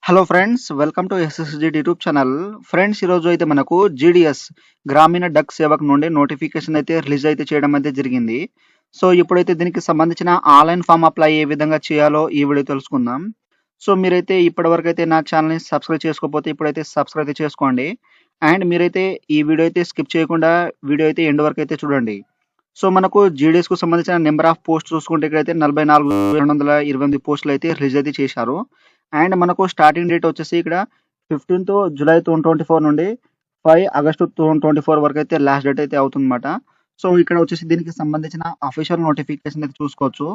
Hello friends, welcome to SSG YouTube channel. Friends, ఈరోజు అయితే మనకు జీడిఎస్ గ్రామీణ డక్ సేవక్ నుండి నోటిఫికేషన్ అయితే రిలీజ్ అయితే చేయడం అయితే జరిగింది. సో ఇప్పుడైతే దీనికి సంబంధించిన ఆన్లైన్ ఫామ్ అప్లై ఏ విధంగా చేయాలో ఈ వీడియో తెలుసుకుందాం. సో మీరైతే ఇప్పటివరకు అయితే నా ఛానల్ని సబ్స్క్రైబ్ చేసుకోకపోతే ఇప్పుడైతే సబ్స్క్రైబ్ అయితే చేసుకోండి. అండ్ మీరైతే ఈ వీడియో అయితే స్కిప్ చేయకుండా వీడియో అయితే ఎండ్ వరకు అయితే చూడండి. సో మనకు జీడిఎస్కు సంబంధించిన నెంబర్ ఆఫ్ పోస్ట్ చూసుకుంటే ఇక్కడైతే 44,228 పోస్టులు అయితే రిలీజ్ అయితే చేశారు. అండ్ మనకు స్టార్టింగ్ డేట్ వచ్చేసి ఇక్కడ 15th జూలై 2024 నుండి 5 ఆగస్టు 2024 వరకు అయితే లాస్ట్ డేట్ అయితే అవుతుందన్నమాట. సో ఇక్కడ వచ్చేసి దీనికి సంబంధించిన అఫీషియల్ నోటిఫికేషన్ అయితే చూసుకోవచ్చు.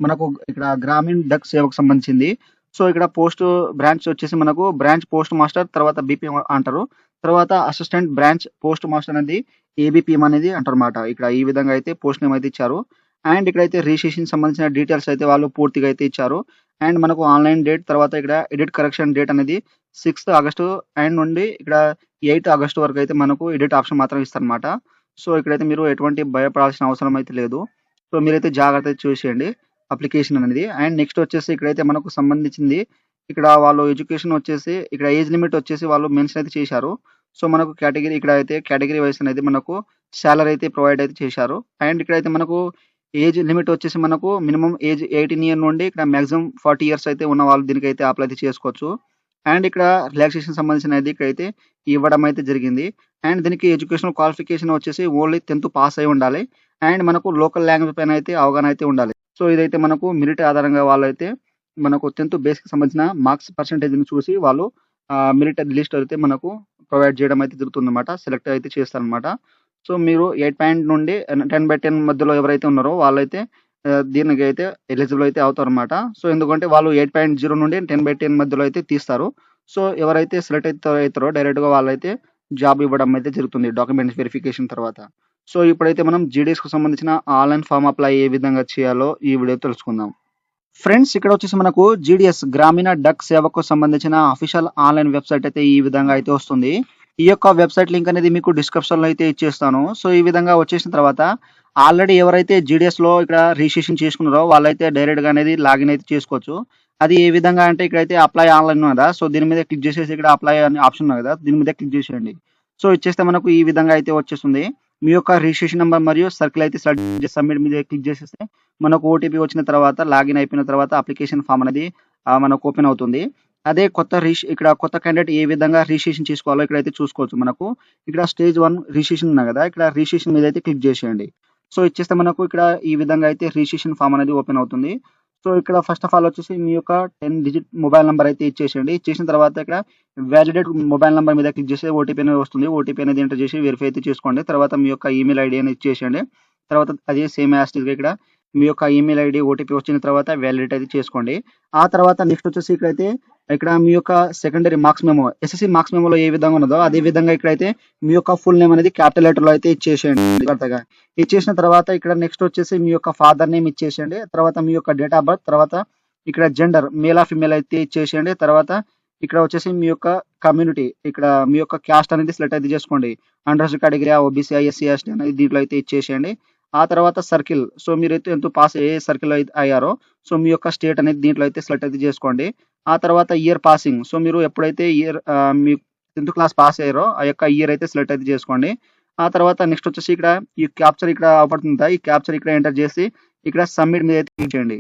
మనకు ఇక్కడ గ్రామీణ డక్ సేవకు సంబంధించింది. సో ఇక్కడ పోస్ట్ బ్రాంచ్ వచ్చేసి మనకు బ్రాంచ్ పోస్ట్ మాస్టర్, తర్వాత బీపీఎం అంటారు, తర్వాత అసిస్టెంట్ బ్రాంచ్ పోస్ట్ మాస్టర్ అనేది ఏబిపిఎం అనేది అంటారన్నమాట. ఇక్కడ ఈ విధంగా అయితే పోస్ట్ నేమ్ అయితే ఇచ్చారు. అండ్ ఇక్కడైతే రిజిస్ట్రేషన్ సంబంధించిన డీటెయిల్స్ అయితే వాళ్ళు పూర్తిగా అయితే ఇచ్చారు. అండ్ మనకు ఆన్లైన్ డేట్, తర్వాత ఇక్కడ ఎడిట్ కరెక్షన్ డేట్ అనేది 6th ఆగస్టు అండ్ నుండి ఇక్కడ 8th ఆగస్టు వరకు అయితే మనకు ఎడిట్ ఆప్షన్ మాత్రం ఇస్తారన్నమాట. సో ఇక్కడైతే మీరు ఎటువంటి భయపడాల్సిన అవసరం అయితే లేదు. సో మీరైతే జాగ్రత్త చూసేయండి అప్లికేషన్ అనేది. అండ్ నెక్స్ట్ వచ్చేసి ఇక్కడైతే మనకు సంబంధించింది ఇక్కడ వాళ్ళు ఎడ్యుకేషన్ వచ్చేసి ఇక్కడ ఏజ్ లిమిట్ వచ్చేసి వాళ్ళు మెన్షన్ అయితే చేశారు. సో మనకు కేటగిరీ ఇక్కడ అయితే కేటగిరీ వైస్ అనేది మనకు సాలరీ అయితే ప్రొవైడ్ అయితే చేశారు. అండ్ ఇక్కడైతే మనకు ఏజ్ లిమిట్ వచ్చేసి మనకు మినిమం ఏజ్ 18 ఇయర్ నుండి ఇక్కడ మాక్సిమం 40 ఇయర్స్ అయితే ఉన్న వాళ్ళు దీనికైతే అప్లై అయితే చేసుకోవచ్చు. అండ్ ఇక్కడ రిలాక్సేషన్ సంబంధించినది ఇక్కడైతే ఇవ్వడం అయితే జరిగింది. అండ్ దీనికి ఎడ్యుకేషనల్ క్వాలిఫికేషన్ వచ్చేసి ఓన్లీ 10th పాస్ అయి ఉండాలి. అండ్ మనకు లోకల్ లాంగ్వేజ్ పైన అయితే అవగాహన అయితే ఉండాలి. సో ఇదైతే మనకు మెరిట్ ఆధారంగా వాళ్ళైతే మనకు 10th బేస్కి సంబంధించిన మార్క్స్ పర్సెంటేజ్ని చూసి వాళ్ళు మెరిట్ లిస్ట్ అయితే మనకు ప్రొవైడ్ చేయడం అయితే జరుగుతుందన్నమాట. సెలెక్ట్ అయితే చేస్తారనమాట. సో మీరు 8 నుండి 10/10 మధ్యలో ఎవరైతే ఉన్నారో వాళ్ళైతే దీనికి అయితే ఎలిజిబుల్ అయితే అవుతారన్నమాట. సో ఎందుకంటే వాళ్ళు 8.0 నుండి 10/10 మధ్యలో అయితే తీస్తారు. సో ఎవరైతే సెలెక్ట్ అవుతారో డైరెక్ట్గా వాళ్ళైతే జాబ్ ఇవ్వడం అయితే జరుగుతుంది డాక్యుమెంట్స్ వెరిఫికేషన్ తర్వాత. సో ఇప్పుడైతే మనం జీడీఎస్కు సంబంధించిన ఆన్లైన్ ఫామ్ అప్లై ఏ విధంగా చేయాలో ఈ వీడియో తెలుసుకుందాం. ఫ్రెండ్స్, ఇక్కడ వచ్చేసి మనకు జీడిఎస్ గ్రామీణ డక్ సేవకు సంబంధించిన అఫీషియల్ ఆన్లైన్ వెబ్సైట్ అయితే ఈ విధంగా అయితే వస్తుంది. ఈ యొక్క వెబ్సైట్ లింక్ అనేది మీకు డిస్క్రిప్షన్లో అయితే ఇచ్చేస్తాను. సో ఈ విధంగా వచ్చేసిన తర్వాత ఆల్రెడీ ఎవరైతే జీడిఎస్లో ఇక్కడ రిజిస్ట్రేషన్ చేసుకున్నారో వాళ్ళైతే డైరెక్ట్గా అనేది లాగిన్ అయితే చేసుకోవచ్చు. అది ఏ విధంగా అంటే ఇక్కడైతే అప్లై ఆన్లైన్ కదా, సో దీని మీద క్లిక్ చేసేసి ఇక్కడ అప్లై అనే ఆప్షన్ ఉంది కదా, దీని మీద క్లిక్ చేసేయండి. సో ఇచ్చేస్తే మనకు ఈ విధంగా అయితే వచ్చేస్తుంది. మీ యొక్క రిజిస్ట్రేషన్ నెంబర్ మరియు సర్కిల్ అయితే సబ్మిట్ మీద క్లిక్ చేసేస్తే మనకు ఓటీపీ వచ్చిన తర్వాత లాగిన్ అయిపోయిన తర్వాత అప్లికేషన్ ఫామ్ అనేది మనకు ఓపెన్ అవుతుంది. అదే ఇక్కడ కొత్త క్యాండిడేట్ ఏ విధంగా రిజిస్ట్రేషన్ చేసుకోవాలో ఇక్కడైతే చూసుకోవచ్చు. మనకు ఇక్కడ స్టేజ్ 1 రిజిస్ట్రేషన్ ఉంది కదా, ఇక్కడ రిజిస్ట్రేషన్ మీద అయితే క్లిక్ చేసేయండి. సో ఇచ్చేస్తే మనకు ఇక్కడ ఈ విధంగా అయితే రిజిస్ట్రేషన్ ఫామ్ అనేది ఓపెన్ అవుతుంది. సో ఇక్కడ ఫస్ట్ ఆఫ్ ఆల్ వచ్చేసి మీ యొక్క 10 డిజిట్ మొబైల్ నెంబర్ అయితే ఇచ్చేసేయండి. ఇచ్చేసిన తర్వాత ఇక్కడ వ్యాలిడేట్ మొబైల్ నెంబర్ మీద క్లిక్ చేసి ఓటీపీ అనేది వస్తుంది. ఓటీపీ అనేది ఎంటర్ చేసి వెరిఫై అయితే చేసుకోండి. తర్వాత మీ యొక్క ఈమెయిల్ ఐడి అనేది ఇచ్చేసేయండి. తర్వాత అదే సేమ్ యాస్టిస్గా ఇక్కడ మీ యొక్క ఈమెయిల్ ఐడి ఓటీపీ వచ్చిన తర్వాత వ్యాలిడేట్ అయితే చేసుకోండి. ఆ తర్వాత నెక్స్ట్ వచ్చేసి ఇక్కడైతే ఇక్కడ మీ యొక్క secondary marks memo, SSC marks మెమోలో ఏ విధంగా ఉన్నదో అదే విధంగా ఇక్కడైతే మీ యొక్క ఫుల్ నేమ్ అనేది క్యాపిటల్ లెటర్లో అయితే ఇచ్చేసేయండి. జాగ్రత్తగా ఇచ్చేసిన తర్వాత ఇక్కడ నెక్స్ట్ వచ్చేసి మీ యొక్క ఫాదర్ నేమ్ ఇచ్చేసేయండి. తర్వాత మీ యొక్క డేట్ ఆఫ్ బర్త్, తర్వాత ఇక్కడ జెండర్ మేల్ ఆర్ ఫిమేల్ అయితే ఇచ్చేసేయండి. తర్వాత ఇక్కడ వచ్చేసి మీ యొక్క కమ్యూనిటీ, ఇక్కడ మీ యొక్క క్యాస్ట్ అనేది సెలెక్ట్ అయితే చేసుకోండి. అండర్స్ కేటగిరీ, ఓబీసీ, ఎస్సీ, ఎస్టీ అనేది దీంట్లో అయితే ఇచ్చేసేయండి. ఆ తర్వాత సర్కిల్, సో మీరైతే ఎంత పాస్ ఏ సర్కిల్ అయితే అయ్యారో సో మీ యొక్క స్టేట్ అనేది దీంట్లో అయితే సెలెక్ట్ అయితే చేసుకోండి. ఆ తర్వాత ఇయర్ పాసింగ్, సో మీరు ఎప్పుడైతే మీ 10th క్లాస్ పాస్ అయ్యారో ఆ యొక్క ఇయర్ అయితే సెలెక్ట్ అయితే చేసుకోండి. ఆ తర్వాత నెక్స్ట్ వచ్చేసి ఇక్కడ ఈ క్యాప్చర్ ఇక్కడ అవపడుతుంది, ఈ క్యాప్చర్ ఇక్కడ ఎంటర్ చేసి ఇక్కడ సబ్మిట్ మీద అయితే క్లిక్ చేయండి.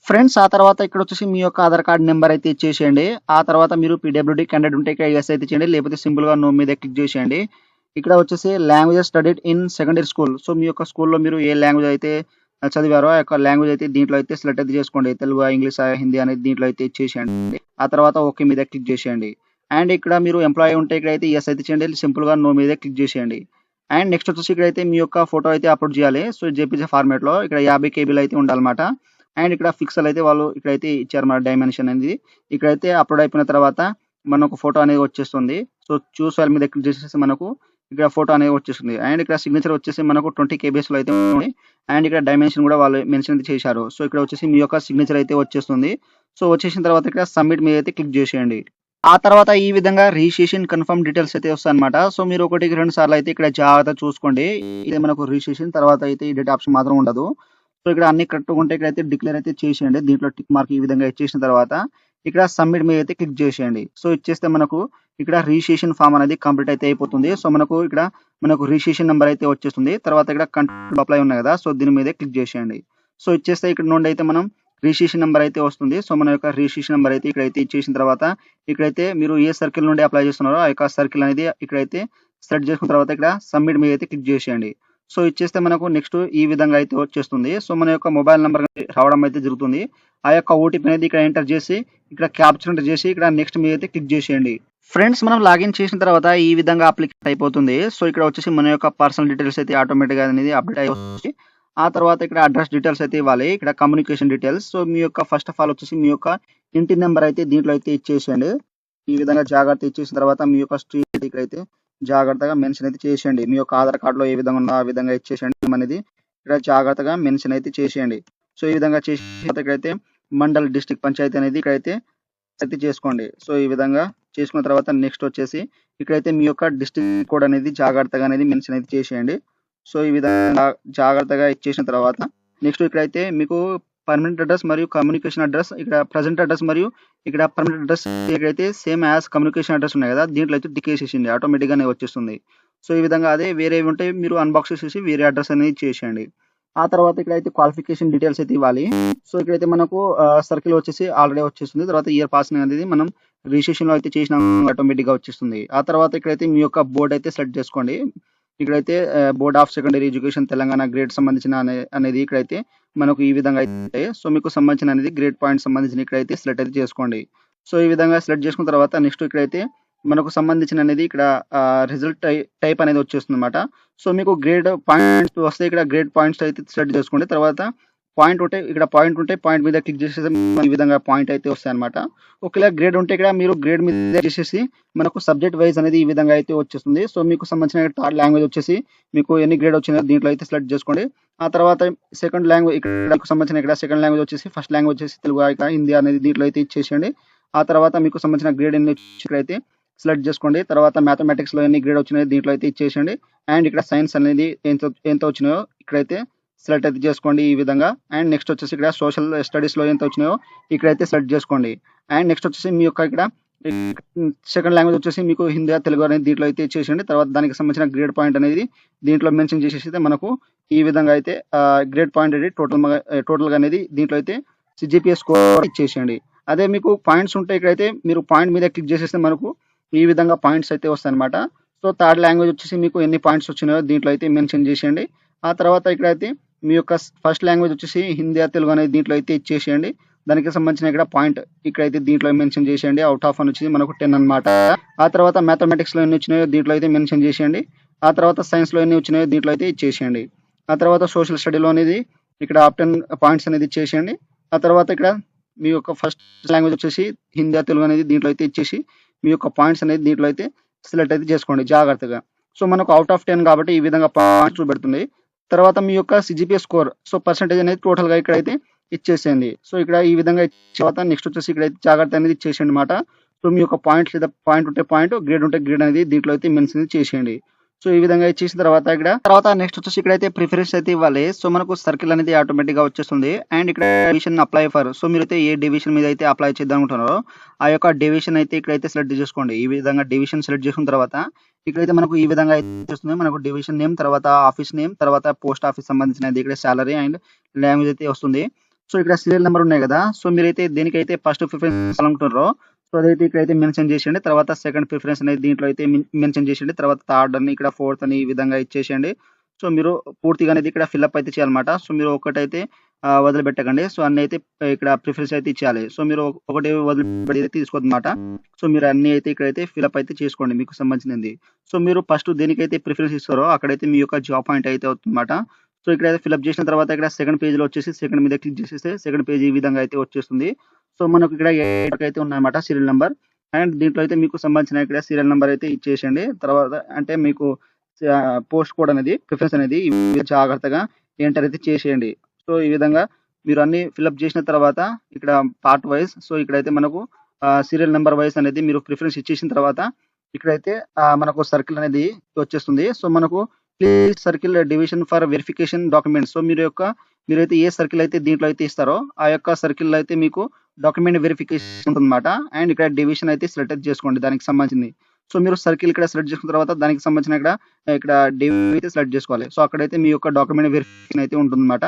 ఫ్రెండ్స్, ఆ తర్వాత ఇక్కడ వచ్చేసి మీ యొక్క ఆధార్ కార్డ్ నెంబర్ అయితే ఇచ్చేసేయండి. ఆ తర్వాత మీరు పీడబ్ల్యూడీ క్యాండిడేట్ ఉంటే ఇక్కడ ఎస్ అయితే చేయండి, లేకపోతే సింపుల్గా నో మీద క్లిక్ చేసేయండి. ఇక్కడ వచ్చేసి languages studied in secondary school, so మీ యొక్క స్కూల్లో మీరు ఏ లాంగ్వేజ్ అయితే చదివారో ఆ యొక్క లాంగ్వేజ్ అయితే దీంట్లో అయితే సెలెక్ట్ అయితే చేసుకోండి. తెలుగు, ఇంగ్లీష్, హిందీ అనేది దీంట్లో అయితే ఇచ్చేసేయండి. ఆ తర్వాత ఓకే మీద క్లిక్ చేసేయండి. అండ్ ఇక్కడ మీరు ఎంప్లాయీ ఉంటే ఇక్కడ అయితే ఎస్ అయితే చేయండి, సింపుల్గా నో మీద క్లిక్ చేసేయండి. అండ్ నెక్స్ట్ వచ్చేసి ఇక్కడైతే మీ యొక్క ఫోటో అయితే అప్లోడ్ చేయాలి. సో జేపీజీ ఫార్మేట్లో ఇక్కడ 50 KB అయితే ఉండాలన్నమాట. అండ్ ఇక్కడ పిక్సెల్ అయితే వాళ్ళు ఇక్కడైతే ఇచ్చారు మన డైమెన్షన్ అనేది. ఇక్కడైతే అప్లోడ్ అయిపోయిన తర్వాత మనకు ఫోటో అనేది వచ్చేస్తుంది. సో చూస్ ఫైల్ మీద క్లిక్ చేసేసి మనకు ఇక్కడ ఫోటో అనేది వచ్చేస్తుంది. అండ్ ఇక్కడ సిగ్నేచర్ వచ్చేసి మనకు 20 KBs అయితే ఉంది. అండ్ ఇక్కడ డైమెన్షన్ కూడా వాళ్ళు మెన్షన్ అయితే చేశారు. సో ఇక్కడ వచ్చేసి మీ యొక్క సిగ్నేచర్ అయితే వచ్చేస్తుంది. సో వచ్చేసిన తర్వాత ఇక్కడ సబ్మిట్ మీద అయితే క్లిక్ చేసేయండి. ఆ తర్వాత ఈ విధంగా రిజిస్ట్రేషన్ కన్ఫర్మ్ డీటెయిల్స్ అయితే వస్తాయి అనమాట. సో మీరు 1-2 సార్లు అయితే ఇక్కడ జాగ్రత్త చూసుకోండి. ఇది మనకు రిజిస్ట్రేషన్ తర్వాత అయితే ఈ డేట్ ఆప్షన్ మాత్రం ఉండదు. సో ఇక్కడ అన్ని కరెక్ట్గా ఉంటే ఇక్కడైతే డిక్లేర్ అయితే చేసేయండి. దీంట్లో టిక్ మార్క్ ఈ విధంగా ఇచ్చేసిన తర్వాత ఇక్కడ సబ్మిట్ మీద అయితే క్లిక్ చేసేయండి. సో ఇచ్చేస్తే మనకు ఇక్కడ రిజిస్ట్రేషన్ ఫామ్ అనేది కంప్లీట్ అయితే అయిపోతుంది. సో మనకు రిజిస్ట్రేషన్ నెంబర్ అయితే వచ్చేస్తుంది. తర్వాత ఇక్కడ కంట్రోల్ అప్లై ఉన్నాయి కదా, సో దీని మీదే క్లిక్ చేసేయండి. సో ఇచ్చేస్తే ఇక్కడ నుండి అయితే మనం రిజిస్ట్రేషన్ నెంబర్ అయితే వస్తుంది. సో మన యొక్క రిజిస్ట్రేషన్ నెంబర్ అయితే ఇక్కడైతే ఇచ్చేసిన తర్వాత ఇక్కడైతే మీరు ఏ సర్కిల్ నుండి అప్లై చేస్తున్నారో ఆ యొక్క సర్కిల్ అనేది ఇక్కడైతే సెలెక్ట్ చేసుకున్న తర్వాత ఇక్కడ సబ్మిట్ మీద అయితే క్లిక్ చేసేయండి. సో ఇచ్చేస్తే మనకు నెక్స్ట్ ఈ విధంగా అయితే వచ్చేస్తుంది. సో మన యొక్క మొబైల్ నెంబర్ రావడం అయితే జరుగుతుంది. ఆ యొక్క ఓటీపీ అనేది ఇక్కడ ఎంటర్ చేసి ఇక్కడ క్యాప్చర్ ఎంటర్ చేసి ఇక్కడ నెక్స్ట్ మీద అయితే క్లిక్ చేసేయండి. ఫ్రెండ్స్, మనం లాగిన్ చేసిన తర్వాత ఈ విధంగా అప్లికేషన్ అయిపోతుంది. సో ఇక్కడ వచ్చేసి మన యొక్క పర్సనల్ డీటెయిల్స్ అయితే ఆటోమేటిక్గా అనేది అప్డేట్ అయిపోతుంది. ఆ తర్వాత ఇక్కడ అడ్రస్ డీటెయిల్స్ అయితే ఇవ్వాలి. ఇక్కడ కమ్యూనికేషన్ డీటెయిల్స్. సో మీ యొక్క ఫస్ట్ ఆఫ్ ఆల్ వచ్చేసి మీ యొక్క ఇంటి నెంబర్ అయితే దీంట్లో అయితే ఇచ్చేసేయండి. ఈ విధంగా జాగ్రత్త ఇచ్చేసిన తర్వాత మీ యొక్క స్ట్రీట్ ఇక్కడైతే జాగ్రత్తగా మెన్షన్ అయితే చేసేయండి. మీ యొక్క ఆధార్ కార్డులో ఏ విధంగా ఉందో ఆ విధంగా ఇచ్చేసేయండి అనేది ఇక్కడ జాగ్రత్తగా మెన్షన్ అయితే చేసేయండి. సో ఈ విధంగా చేసిన తర్వాత ఇక్కడైతే మండల్ డిస్ట్రిక్ట్ పంచాయతీ అనేది ఇక్కడైతే అయితే చేసుకోండి. సో ఈ విధంగా చేసుకున్న తర్వాత నెక్స్ట్ వచ్చేసి ఇక్కడైతే మీ యొక్క డిస్ట్రిక్ట్ కోడ్ అనేది జాగ్రత్తగా అనేది మెన్షన్ అయితే చేసేయండి. సో ఈ విధంగా జాగ్రత్తగా ఇచ్చేసిన తర్వాత నెక్స్ట్ ఇక్కడైతే మీకు పర్మనెంట్ అడ్రస్ మరియు కమ్యూనికేషన్ అడ్రస్, ఇక్కడ ప్రజెంట్ అడ్రస్ మరియు ఇక్కడ పర్మనెంట్ అడ్రస్ ఇక్కడైతే సేమ్ యాజ్ కమ్యూనికేషన్ అడ్రస్ ఉన్నాయి కదా, దీంట్లో అయితే టిక్ చేసేసింది, ఆటోమేటిక్గానే వచ్చేస్తుంది. సో ఈ విధంగా అదే వేరేవి ఉంటే మీరు అన్బాక్స్ చేసేసి వేరే అడ్రస్ అనేది చేసేయండి. ఆ తర్వాత ఇక్కడైతే క్వాలిఫికేషన్ డీటెయిల్స్ అయితే ఇవ్వాలి. సో ఇక్కడైతే మనకు సర్కిల్ వచ్చేసి ఆల్రెడీ వచ్చేస్తుంది. తర్వాత ఇయర్ పాసింగ్ అనేది మనం రిజిస్ట్రేషన్లో అయితే చేసిన ఆటోమేటిక్గా వచ్చేస్తుంది. ఆ తర్వాత ఇక్కడైతే మీ యొక్క బోర్డ్ అయితే సెలెక్ట్ చేసుకోండి. ఇక్కడైతే board of secondary education Telangana grade సంబంధించిన అనేది ఇక్కడైతే మనకు ఈ విధంగా అయితే సో మీకు సంబంధించిన అనేది గ్రేడ్ పాయింట్ సంబంధించిన ఇక్కడైతే సెలెక్ట్ అయితే చేసుకోండి. సో ఈ విధంగా సెలెక్ట్ చేసుకున్న తర్వాత నెక్స్ట్ ఇక్కడైతే మనకు సంబంధించిన అనేది ఇక్కడ రిజల్ట్ టైప్ అనేది వచ్చేస్తుంది అనమాట. సో మీకు గ్రేడ్ పాయింట్స్ వస్తే ఇక్కడ గ్రేడ్ పాయింట్స్ అయితే సెలెక్ట్ చేసుకోండి. తర్వాత పాయింట్ ఉంటే పాయింట్ మీద క్లిక్ చేసేసి ఈ విధంగా పాయింట్ అయితే వస్తాయి అనమాట. ఒకవేళ గ్రేడ్ ఉంటే ఇక్కడ మీరు గ్రేడ్ మీద చేసేసి మనకు సబ్జెక్ట్ వైజ్ అనేది ఈ విధంగా అయితే వచ్చేస్తుంది. సో మీకు సంబంధించిన థర్డ్ లాంగ్వేజ్ వచ్చేసి మీకు ఎన్ని గ్రేడ్ వచ్చిందో దీంట్లో అయితే సెలెక్ట్ చేసుకోండి. ఆ తర్వాత సెకండ్ లాంగ్వేజ్ ఇక్కడ సంబంధించిన ఇక్కడ సెకండ్ లాంగ్వేజ్ వచ్చేసి ఫస్ట్ లాంగ్వేజ్ వచ్చేసి తెలుగు, ఇక్కడ హిందీ అనేది దీంట్లో అయితే ఇచ్చేసేయండి. ఆ తర్వాత మీకు సంబంధించిన గ్రేడ్ ఎన్ని ఇక్కడైతే సెలెక్ట్ చేసుకోండి. తర్వాత మ్యాథమెటిక్స్లో ఎన్ని గ్రేడ్ వచ్చినాయో దీంట్లో అయితే ఇచ్చేసేయండి. అండ్ ఇక్కడ సైన్స్ అనేది ఎంత వచ్చినాయో ఇక్కడైతే సెలెక్ట్ అయితే చేసుకోండి ఈ విధంగా. అండ్ నెక్స్ట్ వచ్చేసి ఇక్కడ సోషల్ స్టడీస్లో ఎంత వచ్చినాయో ఇక్కడైతే సెలెక్ట్ చేసుకోండి. అండ్ నెక్స్ట్ వచ్చేసి మీ యొక్క ఇక్కడ సెకండ్ లాంగ్వేజ్ వచ్చేసి మీకు హిందీ, తెలుగు అనేది దీంట్లో అయితే ఇచ్చేసేయండి. తర్వాత దానికి సంబంధించిన గ్రేడ్ పాయింట్ అనేది దీంట్లో మెన్షన్ చేసేసి మనకు ఈ విధంగా అయితే గ్రేడ్ పాయింట్ అనేది టోటల్గా అనేది దీంట్లో అయితే సిజిపిఎస్ స్కోర్ ఇచ్చేసేయండి. అదే మీకు పాయింట్స్ ఉంటే ఇక్కడైతే మీరు పాయింట్ మీద క్లిక్ చేసేస్తే మనకు ఈ విధంగా పాయింట్స్ అయితే వస్తాయి అనమాట. సో థర్డ్ లాంగ్వేజ్ వచ్చేసి మీకు ఎన్ని పాయింట్స్ వచ్చినాయో దీంట్లో అయితే మెన్షన్ చేసేయండి. ఆ తర్వాత ఇక్కడైతే మీ యొక్క ఫస్ట్ లాంగ్వేజ్ వచ్చేసి హిందీ, తెలుగు అనేది దీంట్లో అయితే ఇచ్చేసేయండి. దానికి సంబంధించిన ఇక్కడ పాయింట్ ఇక్కడైతే దీంట్లో మెన్షన్ చేసేయండి. అవుట్ ఆఫ్ అని వచ్చేసి మనకు 10 అనమాట. ఆ తర్వాత మ్యాథమెటిక్స్లో ఎన్ని వచ్చినాయో దీంట్లో అయితే మెన్షన్ చేసేయండి. ఆ తర్వాత సైన్స్లో ఎన్ని వచ్చినాయో దీంట్లో అయితే ఇచ్చేసేయండి. ఆ తర్వాత సోషల్ స్టడీలో అనేది ఇక్కడ 10 పాయింట్స్ అనేది ఇచ్చేసేయండి. ఆ తర్వాత ఇక్కడ మీ యొక్క ఫస్ట్ లాంగ్వేజ్ వచ్చేసి హిందీ, తెలుగు అనేది దీంట్లో అయితే ఇచ్చేసి మీ యొక్క పాయింట్స్ అనేది దీంట్లో అయితే సెలెక్ట్ అయితే చేసుకోండి జాగ్రత్తగా. సో మనకు అవుట్ ఆఫ్ 10 కాబట్టి ఈ విధంగా పాయింట్స్ చూపెడుతుంది. తర్వాత మీ యొక్క సిజిపిఎస్ స్కోర్, సో పర్సెంటేజ్ అనేది టోటల్గా ఇక్కడైతే ఇచ్చేసేయండి. సో ఇక్కడ ఈ విధంగా ఇచ్చిన తర్వాత నెక్స్ట్ వచ్చేసి ఇక్కడైతే జాగ్రత్త అనేది ఇచ్చేసేయండి అనమాట. సో మీ యొక్క పాయింట్స్ లేదా పాయింట్ ఉంటే పాయింట్, గ్రేడ్ ఉంటే గ్రేడ్ అనేది దీంట్లో అయితే మెన్షన్ చేసేయండి. సో ఈ విధంగా ఇచ్చేసిన తర్వాత నెక్స్ట్ వచ్చేసి ఇక్కడైతే ప్రిఫరెన్స్ అయితే ఇవ్వాలి. సో మనకు సర్కిల్ అనేది ఆటోమేటిక్ గా వచ్చేస్తుంది. అండ్ ఇక్కడ డివిజన్ అప్లై ఫర్, సో మీరైతే ఏ డివిజన్ మీద అయితే అప్లై చేద్దాం అనుకుంటున్నారో ఆ యొక్క డివిజన్ అయితే ఇక్కడైతే సెలెక్ట్ చేసుకోండి. ఈ విధంగా డివిజన్ సెలెక్ట్ చేసుకున్న తర్వాత ఇక్కడైతే మనకు ఈ విధంగా అయితే వస్తుంది. మనకు డివిజన్ నేమ్, తర్వాత ఆఫీస్ నేమ్, తర్వాత పోస్ట్ ఆఫీస్ సంబంధించినది ఇక్కడ సాలరీ అండ్ లాంగ్వేజ్ అయితే వస్తుంది. సో ఇక్కడ సీరియల్ నెంబర్ ఉన్నాయి కదా, సో మీరైతే దేనికైతే ఫస్ట్ ప్రిఫరెన్స్ అనుకుంటున్నారో సో అదైతే ఇక్కడైతే మెన్షన్ చేసేయండి. తర్వాత సెకండ్ ప్రిఫరెన్స్ అనేది దీంట్లో అయితే మెన్షన్ చేసేయండి. తర్వాత థర్డ్ అని ఇక్కడ ఫోర్త్ అని ఈ విధంగా ఇచ్చేసేయండి. సో మీరు పూర్తిగా అనేది ఇక్కడ ఫిల్అప్ అయితే చేయాలన్నమాట. సో మీరు ఒకటైతే వదిలిపెట్టకండి. సో అన్ని అయితే ఇక్కడ ప్రిఫరెన్స్ అయితే ఇచ్చేయాలి. సో మీరు ఒకటి వదిలిపెట్టి తీసుకోవద్దన్నమాట. సో మీరు అన్ని అయితే ఇక్కడైతే ఫిల్అప్ అయితే చేసుకోండి మీకు సంబంధించింది. సో మీరు ఫస్ట్ దేనికైతే ప్రిఫరెన్స్ ఇస్తారో అక్కడైతే మీ యొక్క జాబ్ పాయింట్ అయితే అవుతుందన్నమాట. సో ఇక్కడ ఫిల్అప్ చేసిన తర్వాత ఇక్కడ సెకండ్ పేజ్లో వచ్చేసి సెకండ్ మీద క్లిక్ చేసేస్తే సెకండ్ పేజ్ ఈ విధంగా అయితే వచ్చేస్తుంది. సో మనకు ఇక్కడ అయితే ఉన్నాయన్నమాట సీరియల్ నెంబర్. అండ్ దీంట్లో అయితే మీకు సంబంధించిన ఇక్కడ సీరియల్ నెంబర్ అయితే ఇచ్చేసేయండి. తర్వాత అంటే మీకు పోస్ట్ కోడ్ అనేది ప్రిఫరెన్స్ అనేది జాగ్రత్తగా ఎంటర్ అయితే చేసేయండి. సో ఈ విధంగా మీరు అన్ని ఫిల్అప్ చేసిన తర్వాత ఇక్కడ పార్ట్ వైజ్, సో ఇక్కడైతే మనకు సీరియల్ నెంబర్ వైజ్ అనేది మీరు ప్రిఫరెన్స్ ఇచ్చేసిన తర్వాత ఇక్కడైతే మనకు సర్కిల్ అనేది వచ్చేస్తుంది. సో మనకు please circle division for verification documents, so మీరు యొక్క మీరైతే ఏ సర్కిల్ అయితే దీంట్లో అయితే ఇస్తారో ఆ యొక్క సర్కిల్‌లో అయితే మీకు డాక్యుమెంట్ వెరిఫికేషన్ ఉంటుందన్నమాట. అండ్ ఇక్కడ డివిజన్ అయితే సెలెక్ట్ అయితే చేసుకోండి దానికి సంబంధించింది. సో మీరు సర్కిల్ ఇక్కడ సెలెక్ట్ చేసుకున్న తర్వాత దానికి సంబంధించిన ఇక్కడ డివ్ అయితే సెలెక్ట్ చేసుకోవాలి. సో అక్కడైతే మీ యొక్క డాక్యుమెంట్ వెరిఫికేషన్ అయితే ఉంటుందన్నమాట.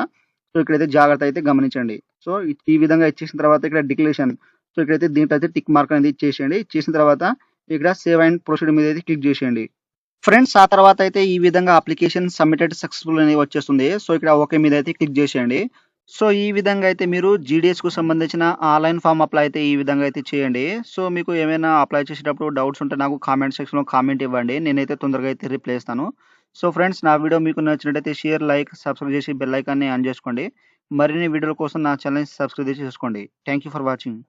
సో ఇక్కడైతే జాగ్రత్త అయితే గమనించండి. సో ఈ విధంగా ఇచ్చేసిన తర్వాత ఇక్కడ డిక్లరేషన్. సో ఇక్కడైతే దీంట్లో అయితే టిక్ మార్క్ అనేది ఇచ్చేసేయండి. చేసిన తర్వాత ఇక్కడ సేవ్ అండ్ ప్రొసీడ్ మీద అయితే క్లిక్ చేసేయండి. ఫ్రెండ్స్ ఆ తర్వాత అయితే ఈ విధంగా అప్లికేషన్ సబ్మిటెడ్ సక్సెస్‌ఫుల్ అని వచ్చేస్తుంది. సో ఇక్కడ ఓకే మీద అయితే క్లిక్ చేసేయండి. సో ఈ విధంగా అయితే మీరు జీడీఎస్‌కు సంబంధించిన ఆన్‌లైన్ ఫార్మ్ అప్లై అయితే ఈ విధంగా అయితే చేయండి. సో మీకు ఏమైనా అప్లై చేసేటప్పుడు డౌట్స్ ఉంటే నాకు కామెంట్ సెక్షన్‌లో కామెంట్ ఇవ్వండి. నేనైతే తొందరగా అయితే రిప్లై ఇస్తాను. సో ఫ్రెండ్స్ నా వీడియో మీకు నచ్చినట్టయితే షేర్, లైక్, సబ్స్క్రైబ్ చేసి బెల్ ఐకాన్‌ని ఆన్ చేసుకోండి. మరిన్ని వీడియోల కోసం నా ఛానెల్‌ని సబ్స్క్రైబ్ చేసుకోండి. Thank you for watching.